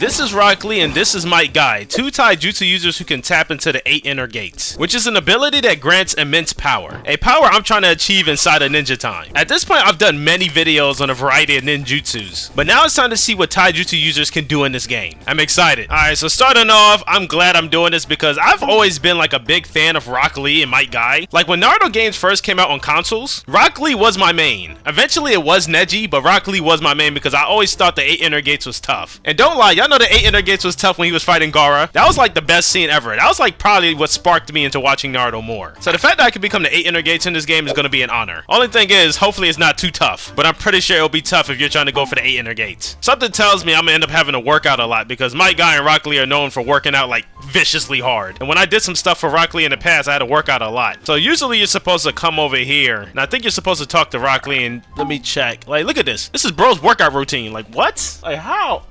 this is Rock Lee and this is Might Guy, two Taijutsu users who can tap into the 8 inner gates, which is an ability that grants immense power. A power I'm trying to achieve inside of Ninja Time. At this point, I've done many videos on a variety of ninjutsus, but now it's time to see what Taijutsu users can do in this game. I'm excited. Alright, so starting off, I'm glad I'm doing this because I've always been like a big fan of Rock Lee and Might Guy. Like when Naruto games first came out on consoles, Rock Lee was my main. Eventually it was Neji, but Rock Lee was my main because I always thought the 8 inner gates was tough. And don't lie, y'all know the 8 inner gates was tough when he was fighting Gaara. That was like the best scene ever. That was like probably what sparked me into watching Naruto more. So the fact that I could become the 8 inner gates in this game is going to be an honor. Only thing is, hopefully it's not too tough, but I'm pretty sure it'll be tough if you're trying to go for the 8 inner gates. Something tells me I'm gonna end up having to work out a lot because Might Guy and Rock Lee are known for working out like viciously hard. And when I did some stuff for Rock Lee in the past, I had to work out a lot. So usually you're supposed to come over here, and I think you're supposed to talk to Rock Lee and let me check. Like, look at this. This is bro's workout routine. Like, what? Like, how?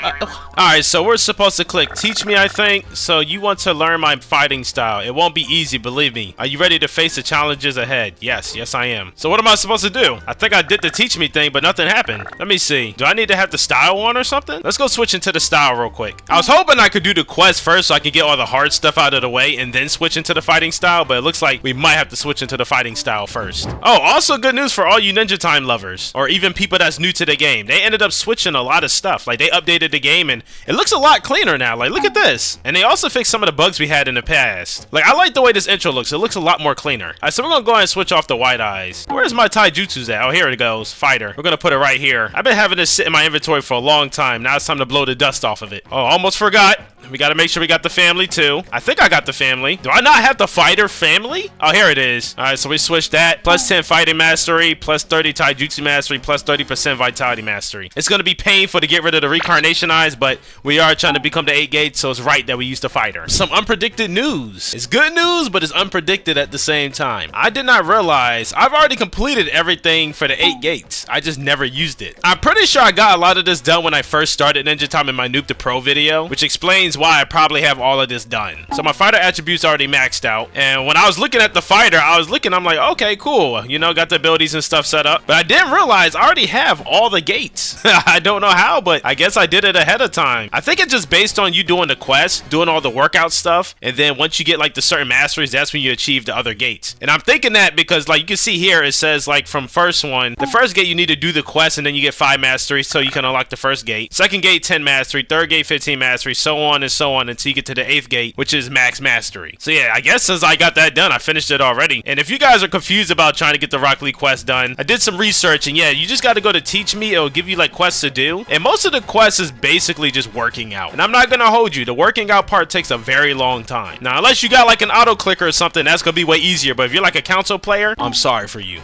Alright, so we're supposed to click teach me, I think. So you want to learn my fighting style. It won't be easy, believe me. Are you ready to face the challenges ahead? Yes, I am. So what am I supposed to do? I think I did the teach me thing, but nothing happened. Let me see. Do I need to have the style on or something? Let's go switch into the style real quick. I was hoping I could do the quest first so I could get all the hard stuff out of the way and then switch into the fighting style, but it looks like we might have to switch into the fighting style first. Oh, also good news for all you Ninja Time lovers, or even people that's new to the game. They ended up switching a lot of stuff. Like, they updated the game and it looks a lot cleaner now. Like, look at this. And they also fixed some of the bugs we had in the past. Like, I like the way this intro looks. It looks a lot more cleaner. Alright, so we're gonna go ahead and switch off the white eyes. Where's my Taijutsus at? Oh, here it goes. Fighter. We're gonna put it right here. I've been having this sit in my inventory for a long time. Now it's time to blow the dust off of it. Oh, almost forgot. We gotta make sure we got the family too. I think I got the family. Do I not have the fighter family? Oh, here it is. Alright, so we switched that. Plus 10 fighting mastery, plus 30 taijutsu mastery, plus 30% vitality mastery. It's gonna be painful to get rid of the reincarnation eyes, but we are trying to become the 8 gates, so it's right that we use the fighter. Some unpredicted news. It's good news, but it's unpredicted at the same time. I did not realize I've already completed everything for the 8 gates. I just never used it. I'm pretty sure I got a lot of this done when I first started Ninja Time in my Noob to Pro video, which explains why I probably have all of this done. So my fighter attributes already maxed out, and when I was looking at the fighter, I'm like, okay, cool, you know, got the abilities and stuff set up, but I didn't realize I already have all the gates. I don't know how, but I guess I did it ahead of time. I think it's just based on you doing the quest, doing all the workout stuff, and then once you get like the certain masteries, that's when you achieve the other gates. And I'm thinking that because like you can see here, it says like from first one, the first gate you need to do the quest and then you get 5 masteries so you can unlock the first gate. Second gate 10 mastery, third gate 15 mastery, so on and so on until you get to the 8th gate, which is max mastery. So yeah, I guess since I got that done, I finished it already. And if you guys are confused about trying to get the Rock Lee quest done, I did some research and yeah, you just got to go to teach me. It'll give you like quests to do. And most of the quests is basically just working out. And I'm not going to hold you. The working out part takes a very long time. Now, unless you got like an auto clicker or something, that's going to be way easier. But if you're like a console player, I'm sorry for you.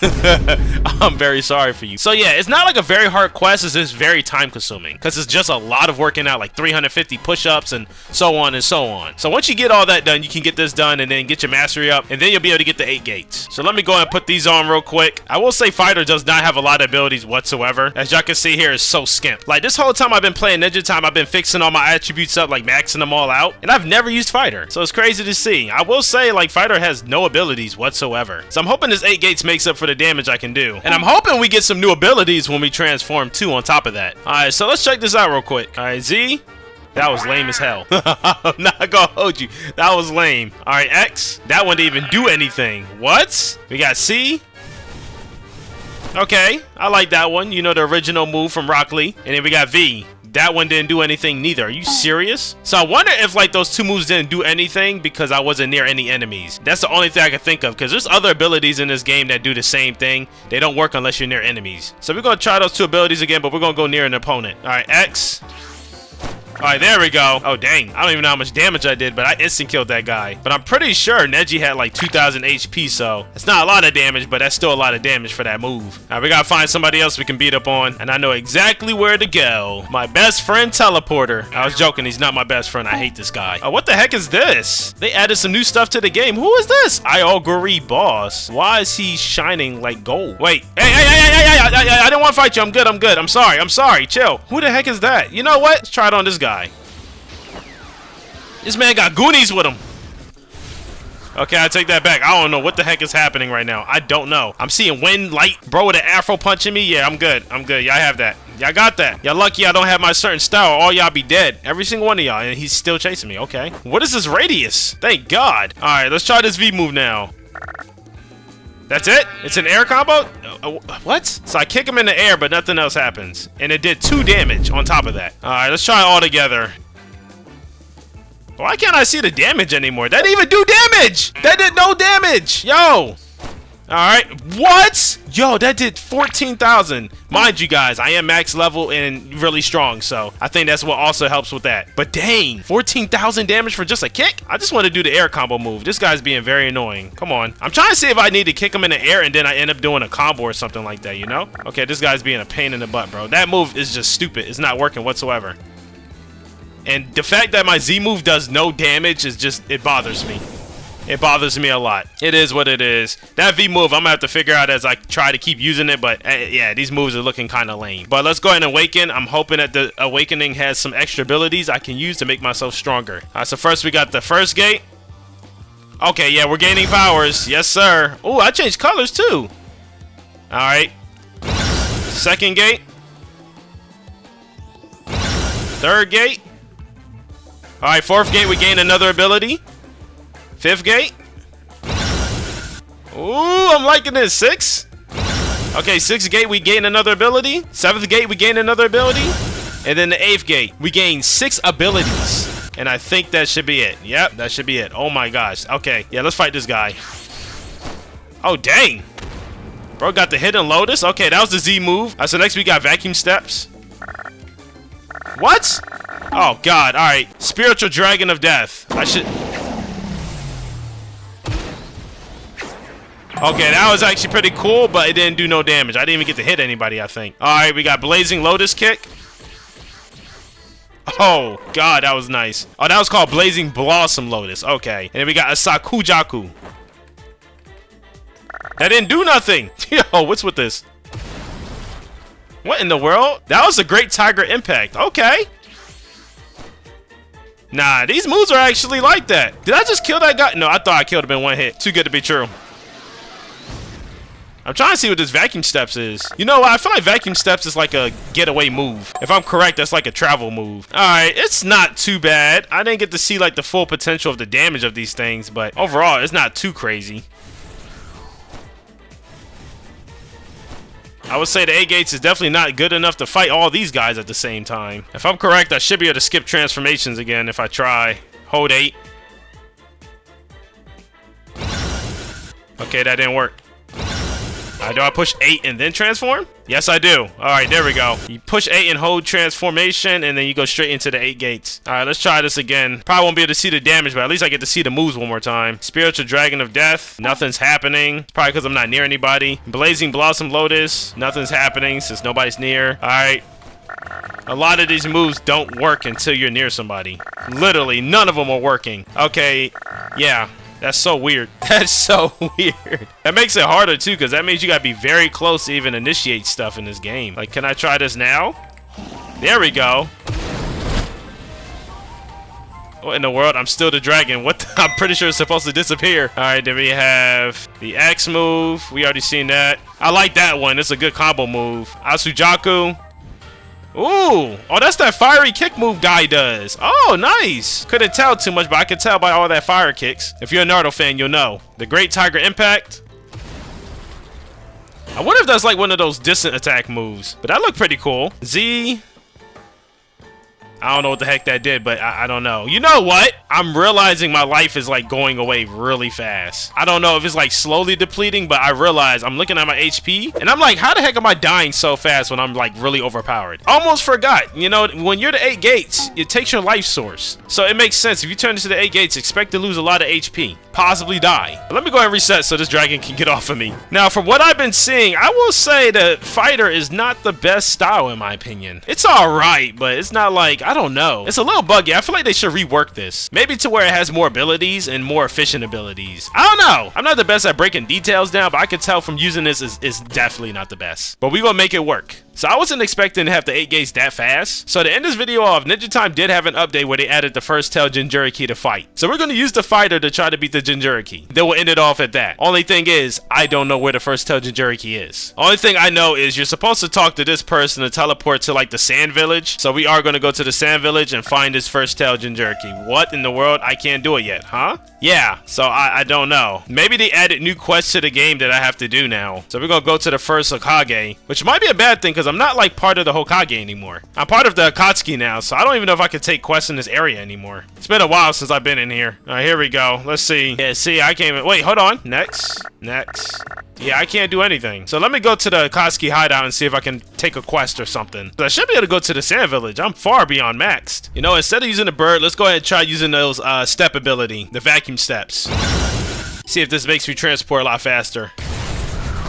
I'm very sorry for you. So yeah, it's not like a very hard quest. It's just very time consuming because it's just a lot of working out, like 350 push-ups and so on and so on. So once you get all that done, you can get this done and then get your mastery up, and then you'll be able to get the 8 gates. So let me go ahead and put these on real quick. I will say fighter does not have a lot of abilities whatsoever. As y'all can see here, it's so skimp. Like this whole time I've been playing Ninja Time, I've been fixing all my attributes up, like maxing them all out, and I've never used fighter. So it's crazy to see. I will say like fighter has no abilities whatsoever. So I'm hoping this 8 gates makes up for the damage I can do. And I'm hoping we get some new abilities when we transform too on top of that. Alright, so let's check this out real quick. Alright, Z. That was lame as hell. I'm not gonna hold you. That was lame. Alright, X. That one didn't even do anything. What? We got C. Okay, I like that one. You know, the original move from Rock Lee. And then we got V. That one didn't do anything neither. Are you serious? So I wonder if like those 2 moves didn't do anything because I wasn't near any enemies. That's the only thing I can think of, because there's other abilities in this game that do the same thing. They don't work unless you're near enemies. So we're gonna try those 2 abilities again, but we're gonna go near an opponent. All right, X. Alright, there we go. Oh, dang. I don't even know how much damage I did, but I instant killed that guy. But I'm pretty sure Neji had like 2,000 HP, so it's not a lot of damage, but that's still a lot of damage for that move. Alright, we gotta find somebody else we can beat up on, and I know exactly where to go. My best friend Teleporter. I was joking, he's not my best friend. I hate this guy. Oh, what the heck is this? They added some new stuff to the game. Who is this? Ioguri boss. Why is he shining like gold? Wait. Hey, I didn't want to fight you. I'm good. I'm sorry. Chill. Who the heck is that? You know what? Let's try it on this guy. This man got Goonies with him. Okay, I take that back. I don't know what the heck is happening right now. I don't know. I'm seeing wind, light, bro with an afro punching me. Yeah, I'm good. I'm good. Y'all have that. Y'all got that. Y'all lucky I don't have my certain style, or all y'all be dead. Every single one of y'all, and he's still chasing me. Okay. What is this radius? Thank God. All right, let's try this V move now. That's it? It's an air combo? What? So I kick him in the air, but nothing else happens. And it did 2 damage on top of that. All right, let's try it all together. Why can't I see the damage anymore? That didn't even do damage! That did no damage! Yo! Alright, what? Yo, that did 14,000. Mind you guys, I am max level and really strong, so I think that's what also helps with that. But dang, 14,000 damage for just a kick? I just want to do the air combo move. This guy's being very annoying. Come on. I'm trying to see if I need to kick him in the air and then I end up doing a combo or something like that, you know? Okay, this guy's being a pain in the butt, bro. That move is just stupid. It's not working whatsoever. And the fact that my Z move does no damage is just, it bothers me. It bothers me a lot. It is what it is. That V move, I'm gonna have to figure out as I try to keep using it, but yeah, these moves are looking kind of lame. But let's go ahead and awaken. I'm hoping that the awakening has some extra abilities I can use to make myself stronger. All right, so first we got the first gate. Okay, yeah, we're gaining powers. Yes, sir. Oh, I changed colors too. All right. Second gate. Third gate. All right, fourth gate, we gain another ability. Fifth gate. Ooh, I'm liking this. 6. Okay, 6th gate, we gain another ability. 7th gate, we gain another ability. And then the 8th gate, we gain 6 abilities. And I think that should be it. Yep, that should be it. Oh my gosh. Okay, yeah, let's fight this guy. Oh, dang. Bro got the hidden lotus. Okay, that was the Z move. All right, so next we got vacuum steps. What? Oh, God. All right. Spiritual Dragon of Death. I should... Okay, that was actually pretty cool, but it didn't do no damage. I didn't even get to hit anybody, I think. All right, we got Blazing Lotus Kick. Oh, God, that was nice. Oh, that was called Blazing Blossom Lotus. Okay. And then we got a Sakujaku. That didn't do nothing. Yo, what's with this? What in the world? That was a great Tiger Impact. Okay. Nah, these moves are actually like that. Did I just kill that guy? No, I thought I killed him in one hit. Too good to be true. I'm trying to see what this vacuum steps is. You know what? I feel like vacuum steps is like a getaway move. If I'm correct, that's like a travel move. All right, it's not too bad. I didn't get to see like the full potential of the damage of these things, but overall, it's not too crazy. I would say the 8 gates is definitely not good enough to fight all these guys at the same time. If I'm correct, I should be able to skip transformations again if I try. Hold 8. Okay, that didn't work. Do I push 8 and then transform? Yes, I do. All right, there we go. You push 8 and hold transformation, and then you go straight into the 8 gates. All right, let's try this again. Probably won't be able to see the damage, but at least I get to see the moves one more time. Spiritual Dragon of Death. Nothing's happening. It's probably because I'm not near anybody. Blazing Blossom Lotus. Nothing's happening since nobody's near. All right. A lot of these moves don't work until you're near somebody. Literally, none of them are working. Okay, yeah. That's so weird. That's so weird. That makes it harder too, because that means you gotta be very close to even initiate stuff in this game. Like, can I try this now? There we go. What in the world? I'm still the dragon. What? I'm pretty sure it's supposed to disappear. All right, then we have the X move. We already seen that. I like that one. It's a good combo move. Asujaku. Ooh, oh, that's that fiery kick move guy does. Oh, nice. Couldn't tell too much, but I could tell by all that fire kicks. If you're a Naruto fan, you'll know. The Great Tiger Impact. I wonder if that's like one of those distant attack moves, but that looked pretty cool. Z. I don't know what the heck that did, but I don't know. You know what? I'm realizing my life is like going away really fast. I don't know if it's like slowly depleting, but I realize I'm looking at my HP and I'm like, how the heck am I dying so fast when I'm like really overpowered? Almost forgot. You know, when you're the 8 gates, it takes your life source. So it makes sense. If you turn into the 8 gates, expect to lose a lot of HP. Possibly die. Let me go ahead and reset so this dragon can get off of me. Now, from what I've been seeing, I will say the fighter is not the best style in my opinion. It's alright, but it's not like, I don't know. It's a little buggy. I feel like they should rework this. Maybe to where it has more abilities and more efficient abilities. I don't know. I'm not the best at breaking details down, but I can tell from using this is definitely not the best. But we gonna make it work. So I wasn't expecting to have the 8 gates that fast. So to end this video off, Ninja Time did have an update where they added the first tail Jinchuriki to fight. So we're going to use the fighter to try to beat the Jinchuriki. Then we'll end it off at that. Only thing is, I don't know where the first tail Jinchuriki is. Only thing I know is you're supposed to talk to this person to teleport to like the sand village. So we are going to go to the sand village and find this first tail Jinchuriki. What in the world? I can't do it yet, huh? Yeah, so I don't know. Maybe they added new quests to the game that I have to do now. So we're going to go to the first Hokage, which might be a bad thing because I'm not like part of the Hokage anymore. I'm part of the Akatsuki now, so I don't even know if I can take quests in this area anymore. It's been a while since I've been in here. All right, here we go. Let's see. Yeah, see, I can't even... Wait, hold on. Next. Yeah, I can't do anything. So let me go to the Akatsuki hideout and see if I can take a quest or something. So I should be able to go to the sand village. I'm far beyond maxed. You know, instead of using the bird, let's go ahead and try using those step ability, the vacuum steps. See if this makes me transport a lot faster.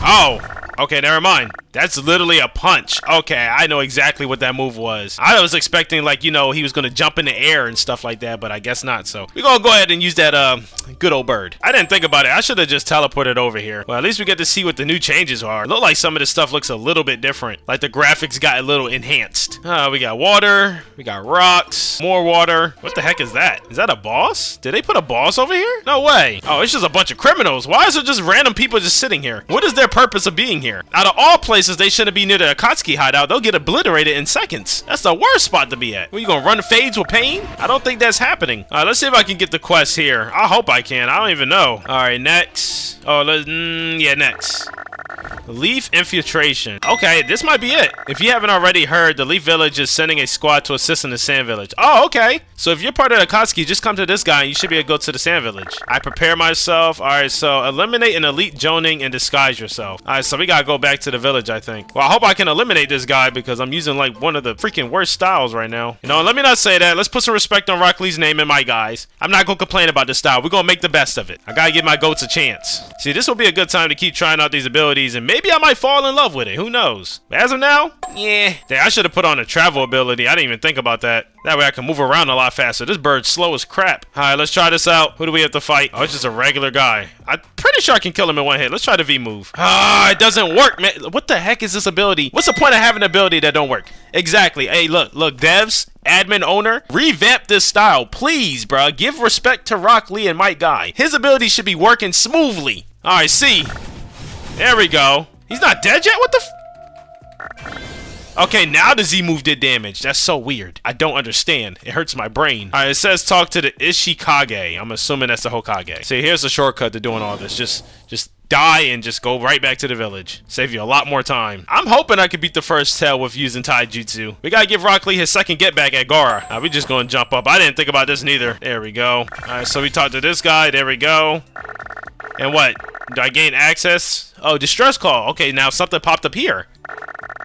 Oh, okay, never mind. That's literally a punch. Okay, I know exactly what that move was. I was expecting, like, you know, he was going to jump in the air and stuff like that, but I guess not. So we're going to go ahead and use that good old bird. I didn't think about it. I should have just teleported over here. Well, at least we get to see what the new changes are. It look like some of this stuff looks a little bit different. Like the graphics got a little enhanced. We got water. We got rocks. More water. What the heck is that? Is that a boss? Did they put a boss over here? No way. Oh, it's just a bunch of criminals. Why is there just random people just sitting here? What is their purpose of being here? Out of all places, they shouldn't be near the Akatsuki hideout. They'll get obliterated in seconds. That's the worst spot to be at. What, you gonna run fades with pain? I don't think that's happening. All right, let's see if I can get the quest here. I hope I can. I don't even know. All right, next. Oh, yeah, next. Leaf infiltration. Okay, this might be it. If you haven't already heard, the Leaf Village is sending a squad to assist in the Sand Village. Oh, okay. So if you're part of the Akatsuki, just come to this guy and you should be able to go to the Sand Village. I prepare myself. All right, so eliminate an elite Jonin and disguise yourself. All right, so we gotta go back to the village, I think. Well, I hope I can eliminate this guy because I'm using like one of the freaking worst styles right now. You know, let me not say that. Let's put some respect on Rock Lee's name and my guys. I'm not gonna complain about this style. We're gonna make the best of it. I gotta give my goats a chance. See, this will be a good time to keep trying out these abilities and maybe I might fall in love with it. Who knows? But as of now, yeah. Dang, I should have put on a travel ability. I didn't even think about that. That way I can move around a lot faster. This bird's slow as crap. All right, let's try this out. Who do we have to fight? Oh, it's just a regular guy. I'm pretty sure I can kill him in one hit. Let's try the V move. Ah, it doesn't work, man. What the heck is this ability? What's the point of having an ability that don't work? Exactly. Hey, look, devs, admin owner, revamp this style, please, bro. Give respect to Rock Lee and Mike Guy. His ability should be working smoothly. All right, see. There we go. He's not dead yet? What the Okay, now the Z move did damage. That's so weird. I don't understand. It hurts my brain. All right, it says talk to the Ishikage. I'm assuming that's the Hokage. See, here's the shortcut to doing all this. Just die and just go right back to the village. Save you a lot more time. I'm hoping I could beat the first tail with using Taijutsu. We gotta give Rock Lee his second get back at Gara. We just gonna jump up. I didn't think about this neither. There we go. All right, so we talked to this guy. There we go. And what? Do I gain access? Oh, distress call. Okay, now something popped up here.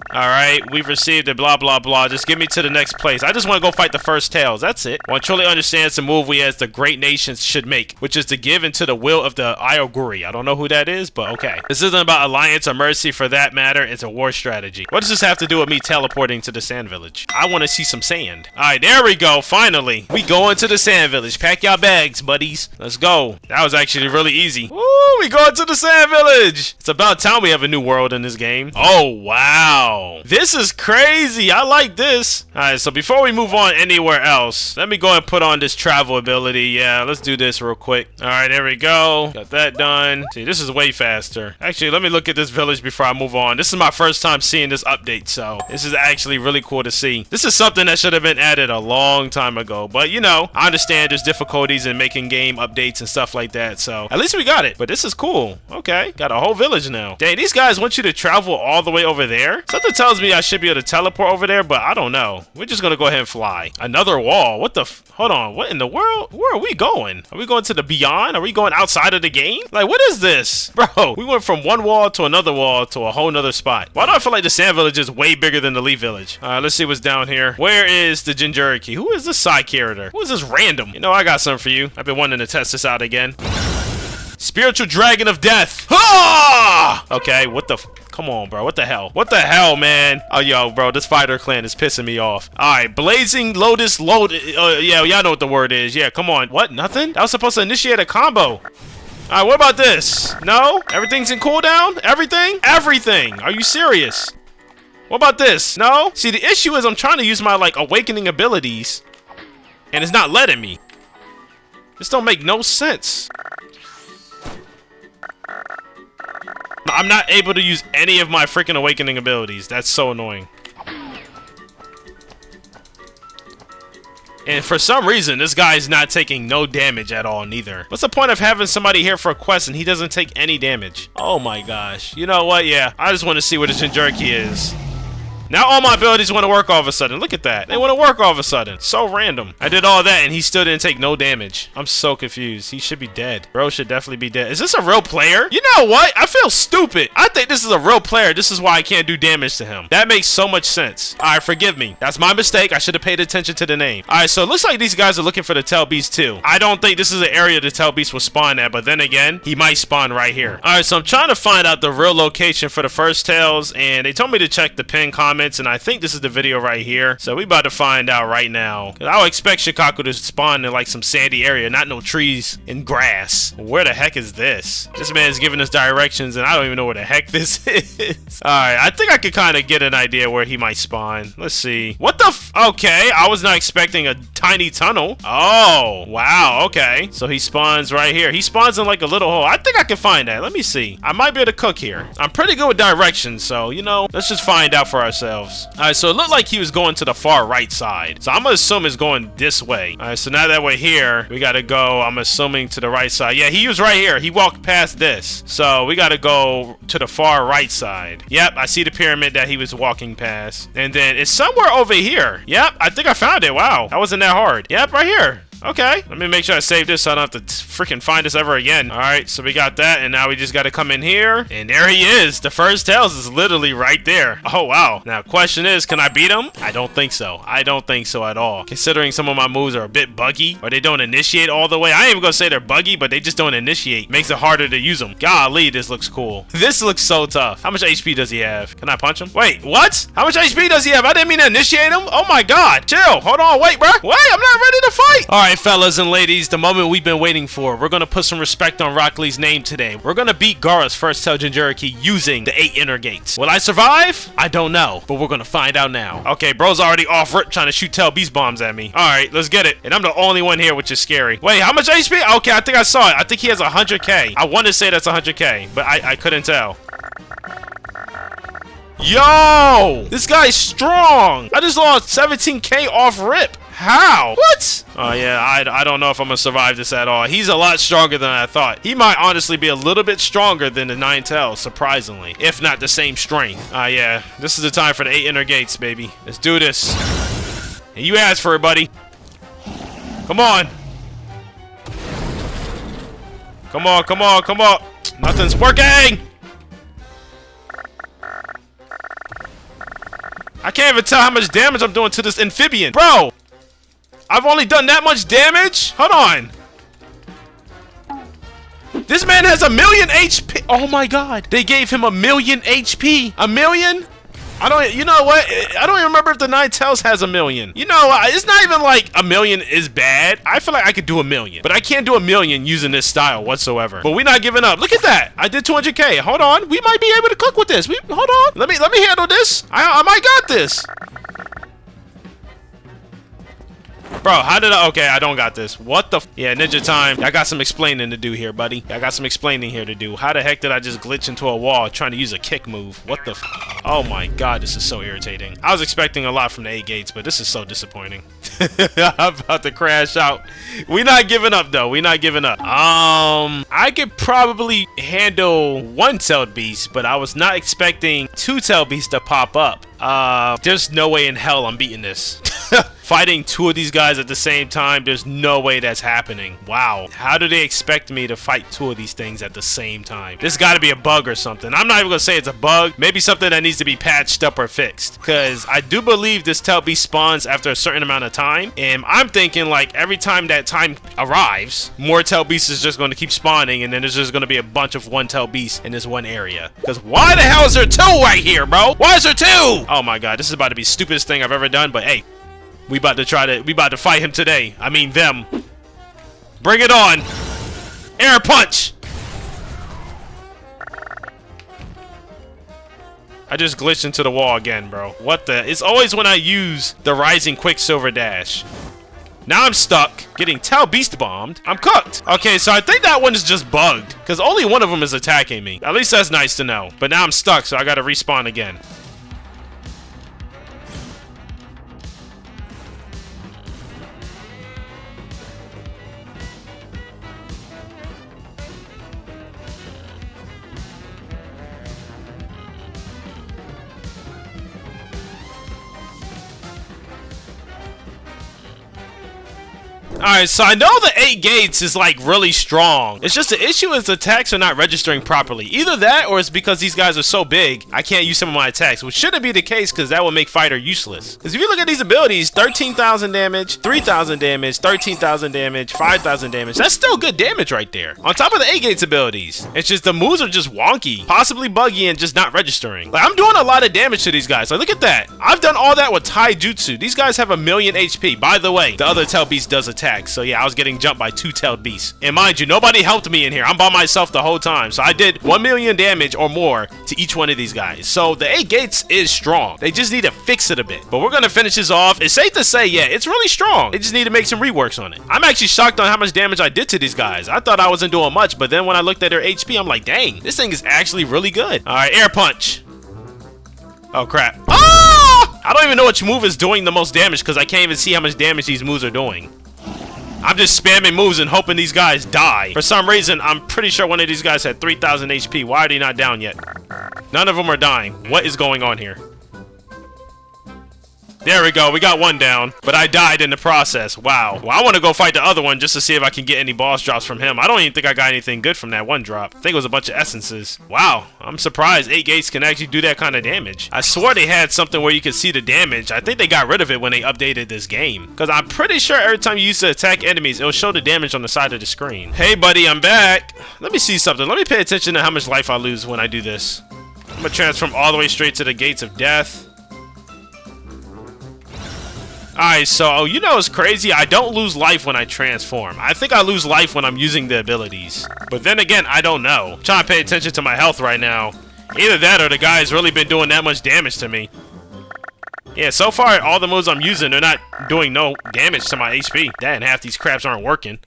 Alright, we've received a blah blah blah. Just get me to the next place. I just want to go fight the first tails. That's it. One truly understands the move we as the great nations should make, which is to give into the will of the Ayoguri. I don't know who that is, but okay. This isn't about alliance or mercy for that matter. It's a war strategy. What does this have to do with me teleporting to the sand village? I want to see some sand. Alright, there we go. Finally. We going to the sand village. Pack your bags, buddies. Let's go. That was actually really easy. Woo, we going to the sand village. It's about time we have a new world in this game. Oh, wow. This is crazy. I like this. Alright, so before we move on anywhere else, let me go and put on this travel ability. Yeah, let's do this real quick. Alright, there we go. Got that done. See, this is way faster. Actually, let me look at this village before I move on. This is my first time seeing this update, so this is actually really cool to see. This is something that should have been added a long time ago, but you know, I understand there's difficulties in making game updates and stuff like that, so at least we got it. But this is cool. Okay, got a whole village now. Dang, these guys want you to travel all the way over there? Something tells me I should be able to teleport over there, but I don't know. We're just gonna go ahead and fly. Another wall. What the hold on, what in the world? Where are we going? Are we going to the beyond? Are we going outside of the game? Like, what is this? Bro, we went from one wall to another wall to a whole nother spot. Why do I feel like the sand village is way bigger than the Leaf Village? Alright, let's see what's down here. Where is the Jinchuriki? Who is this side character? Who is this random? You know, I got something for you. I've been wanting to test this out again. Spiritual Dragon of Death. Ah! Okay, what the come on, bro. What the hell? What the hell, man? Oh, yo, bro, this fighter clan is pissing me off. All right, Blazing Lotus Load. Yeah, y'all know what the word is. Yeah, come on. What? Nothing? That was supposed to initiate a combo. All right, what about this? No? Everything's in cooldown? Everything? Everything. Are you serious? What about this? No? See, the issue is I'm trying to use my, like, awakening abilities, and it's not letting me. This don't make no sense. I'm not able to use any of my freaking awakening abilities. That's so annoying. And for some reason, this guy's not taking no damage at all, neither. What's the point of having somebody here for a quest and he doesn't take any damage? Oh my gosh. You know what? Yeah, I just want to see what this Jinchuriki is. Now all my abilities want to work all of a sudden. Look at that. They want to work all of a sudden. So random. I did all that and he still didn't take no damage. I'm so confused. He should be dead. Bro should definitely be dead. Is this a real player? You know what? I feel stupid. I think this is a real player. This is why I can't do damage to him. That makes so much sense. Alright, forgive me. That's my mistake. I should have paid attention to the name. Alright, so it looks like these guys are looking for the Tail Beast too. I don't think this is an area the Tail Beast will spawn at, but then again, he might spawn right here. Alright, so I'm trying to find out the real location for the first Tails, and they told me to check the pinned comments, and I think this is the video right here. So we about to find out right now. I would expect Shikaku to spawn in like some sandy area, not no trees and grass. Where the heck is this? This man's giving us directions and I don't even know where the heck this is. Alright, I think I could kind of get an idea where he might spawn. Let's see. What the okay, I was not expecting a tiny tunnel. Oh, wow, okay. So he spawns right here. He spawns in like a little hole. I think I can find that. Let me see. I might be able to cook here. I'm pretty good with directions, so, you know, let's just find out for ourselves. Alright, so it looked like he was going to the far right side. So I'm gonna assume it's going this way. Alright, so now that we're here, we gotta go, I'm assuming, to the right side. Yeah, he was right here. He walked past this. So we gotta go to the far right side. Yep, I see the pyramid that he was walking past. And then it's somewhere over here. Yep, I think I found it. Wow, that wasn't that hard. Yep, right here. Okay, let me make sure I save this so I don't have to freaking find this ever again. Alright, so we got that, and now we just gotta come in here. And there he is. The first Tails is literally right there. Oh, wow. Now, question is, can I beat him? I don't think so. I don't think so at all. Considering some of my moves are a bit buggy, or they don't initiate all the way. I ain't even gonna say they're buggy, but they just don't initiate. Makes it harder to use them. Golly, this looks cool. This looks so tough. How much HP does he have? Can I punch him? Wait, what? How much HP does he have? I didn't mean to initiate him. Oh my god. Chill. Hold on. Wait, bro. Wait, I'm not ready to fight. Alright, fellas and ladies, the moment we've been waiting for. We're gonna put some respect on Rock Lee's name today. We're gonna beat Gaara's first Tail Jinchuriki using the 8 inner gates. Will I survive? I don't know, but we're gonna find out now. Okay, bro's already off rip trying to shoot Tail Beast bombs at me. Alright, let's get it. And I'm the only one here, which is scary. Wait, how much HP? Okay, I think I saw it. I think he has 100k. I want to say that's 100k, but I couldn't tell. Yo! This guy's strong! I just lost 17k off rip. How? What? Oh, yeah, I don't know if I'm gonna survive this at all. He's a lot stronger than I thought. He might honestly be a little bit stronger than the 9 Tails, surprisingly. If not the same strength. Yeah, this is the time for the 8 inner gates, baby. Let's do this. And you asked for it, buddy. Come on. Come on, come on, come on. Nothing's working! I can't even tell how much damage I'm doing to this amphibian. Bro! I've only done that much damage? Hold on. This man has 1,000,000 HP. Oh my god. They gave him 1,000,000 HP. 1,000,000? You know what? I don't even remember if the 9 Tails has 1,000,000. You know, it's not even like 1,000,000 is bad. I feel like I could do 1,000,000. But I can't do 1,000,000 using this style whatsoever. But we're not giving up. Look at that. I did 200k. Hold on. We might be able to cook with this. Hold on. Let me handle this. I might got this. Bro, how did I... Okay, I don't got this. What the... Yeah, ninja time. I got some explaining to do here, buddy. I got some explaining here to do. How the heck did I just glitch into a wall trying to use a kick move? What the... Oh my god, this is so irritating. I was expecting a lot from the 8 gates, but this is so disappointing. I'm about to crash out. We not giving up, though. We not giving up. I could probably handle 1-tailed beast, but I was not expecting 2-tailed beasts to pop up. There's no way in hell I'm beating this. Fighting 2 of these guys at the same time, there's no way that's happening. Wow. How do they expect me to fight 2 of these things at the same time? This gotta be a bug or something. I'm not even gonna say it's a bug. Maybe something that needs to be patched up or fixed. Because I do believe this tail beast spawns after a certain amount of time. And I'm thinking like every time that time arrives, more tail beasts is just going to keep spawning. And then there's just going to be a bunch of 1-tailed beasts in this one area. Because why the hell is there 2 right here, bro? Why is there 2? Oh my god, this is about to be the stupidest thing I've ever done. But hey. We about to fight him today. I mean them. Bring it on. Air punch. I just glitched into the wall again, bro. What the? It's always when I use the rising quicksilver dash. Now I'm stuck, getting Tau Beast bombed. I'm cooked. Okay, so I think that one is just bugged, because only one of them is attacking me. At least that's nice to know. But now I'm stuck, so I gotta respawn again. Alright, so I know the 8 gates is like really strong. It's just the issue is the attacks are not registering properly. Either that or it's because these guys are so big, I can't use some of my attacks, which shouldn't be the case because that would make fighter useless. Because if you look at these abilities, 13,000 damage, 3,000 damage, 13,000 damage, 5,000 damage, that's still good damage right there. On top of the 8 gates abilities, it's just the moves are just wonky, possibly buggy and just not registering. Like I'm doing a lot of damage to these guys. Like look at that. I've done all that with Taijutsu. These guys have 1,000,000 HP. By the way, the other tail beast does attack. So yeah, I was getting jumped by 2-tailed beasts. And mind you, nobody helped me in here. I'm by myself the whole time. So I did 1,000,000 damage or more to each one of these guys. So the 8 gates is strong. They just need to fix it a bit. But we're going to finish this off. It's safe to say, yeah, it's really strong. They just need to make some reworks on it. I'm actually shocked on how much damage I did to these guys. I thought I wasn't doing much, but then when I looked at their HP, I'm like, dang, this thing is actually really good. All right, air punch. Oh, crap. Ah! I don't even know which move is doing the most damage because I can't even see how much damage these moves are doing. I'm just spamming moves and hoping these guys die. For some reason, I'm pretty sure one of these guys had 3,000 HP. Why are they not down yet? None of them are dying. What is going on here? There we go. We got one down, but I died in the process. Wow. Well, I want to go fight the other one just to see if I can get any boss drops from him. I don't even think I got anything good from that one drop. I think it was a bunch of essences. Wow. I'm surprised 8 gates can actually do that kind of damage. I swore they had something where you could see the damage. I think they got rid of it when they updated this game. Because I'm pretty sure every time you used to attack enemies, it will show the damage on the side of the screen. Hey, buddy, I'm back. Let me see something. Let me pay attention to how much life I lose when I do this. I'm going to transform all the way straight to the gates of death. Alright, so you know it's crazy. I don't lose life when I transform. I think I lose life when I'm using the abilities. But then again, I don't know. I'm trying to pay attention to my health right now. Either that or the guy's really been doing that much damage to me. Yeah, so far, all the moves I'm using, they're not doing no damage to my HP. Dang, half these craps aren't working.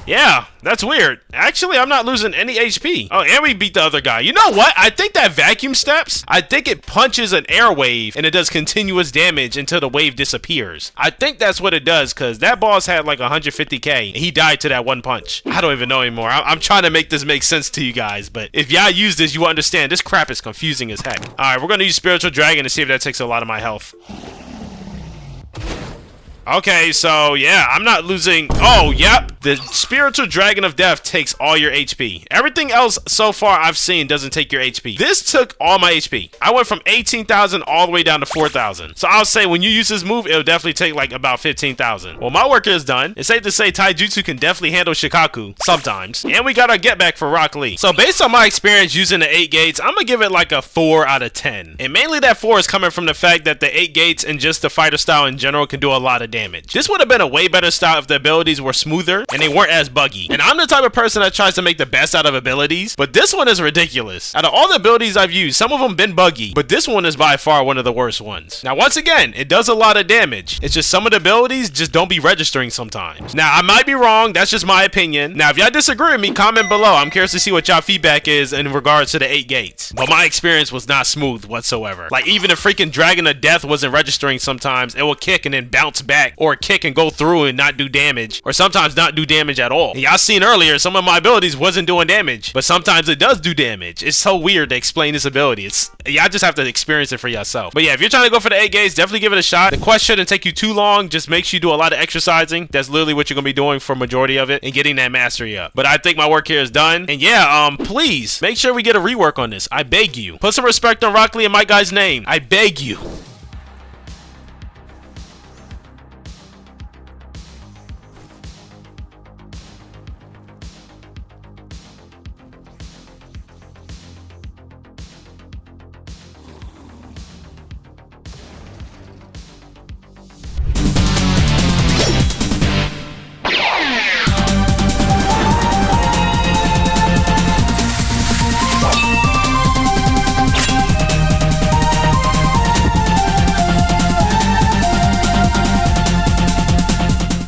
Yeah, that's weird. Actually, I'm not losing any HP. Oh, and we beat the other guy. You know what? I think that vacuum steps, I think it punches an air wave and it does continuous damage until the wave disappears. I think that's what it does because that boss had like 150k and he died to that one punch. I don't even know anymore. I'm trying to make this make sense to you guys, but if y'all use this, you will understand this crap is confusing as heck. All right, we're going to use Spiritual Dragon to see if that takes a lot of my health. Okay, so yeah, I'm not losing. Oh, yep. The Spiritual Dragon of Death takes all your HP. Everything else so far I've seen doesn't take your HP. This took all my HP. I went from 18,000 all the way down to 4,000. So I'll say when you use this move, it'll definitely take like about 15,000. Well, my work is done. It's safe to say Taijutsu can definitely handle Shikaku sometimes. And we got our get back for Rock Lee. So based on my experience using the 8 gates, I'm gonna give it like a 4 out of 10. And mainly that 4 is coming from the fact that the 8 gates and just the fighter style in general can do a lot of damage. This would have been a way better style if the abilities were smoother and they weren't as buggy. And I'm the type of person that tries to make the best out of abilities, but this one is ridiculous. Out of all the abilities I've used, some of them been buggy, but this one is by far one of the worst ones. Now, once again, it does a lot of damage. It's just some of the abilities just don't be registering sometimes. Now, I might be wrong. That's just my opinion. Now, if y'all disagree with me, comment below. I'm curious to see what y'all feedback is in regards to the 8 gates. But my experience was not smooth whatsoever. Like, even the freaking Dragon of Death wasn't registering sometimes. It will kick and then bounce back, or kick and go through and not do damage, or sometimes not do damage at all. And y'all seen earlier, some of my abilities wasn't doing damage, but sometimes it does do damage. It's so weird to explain this ability. Y'all just have to experience it for yourself. But yeah, if you're trying to go for the 8 gates, definitely give it a shot. The quest shouldn't take you too long. Just make sure you do a lot of exercising. That's literally what you're gonna be doing for majority of it and getting that mastery up. But I think my work here is done. And yeah, please make sure we get a rework on this. I beg you. Put some respect on Rock Lee and my guy's name. I beg you.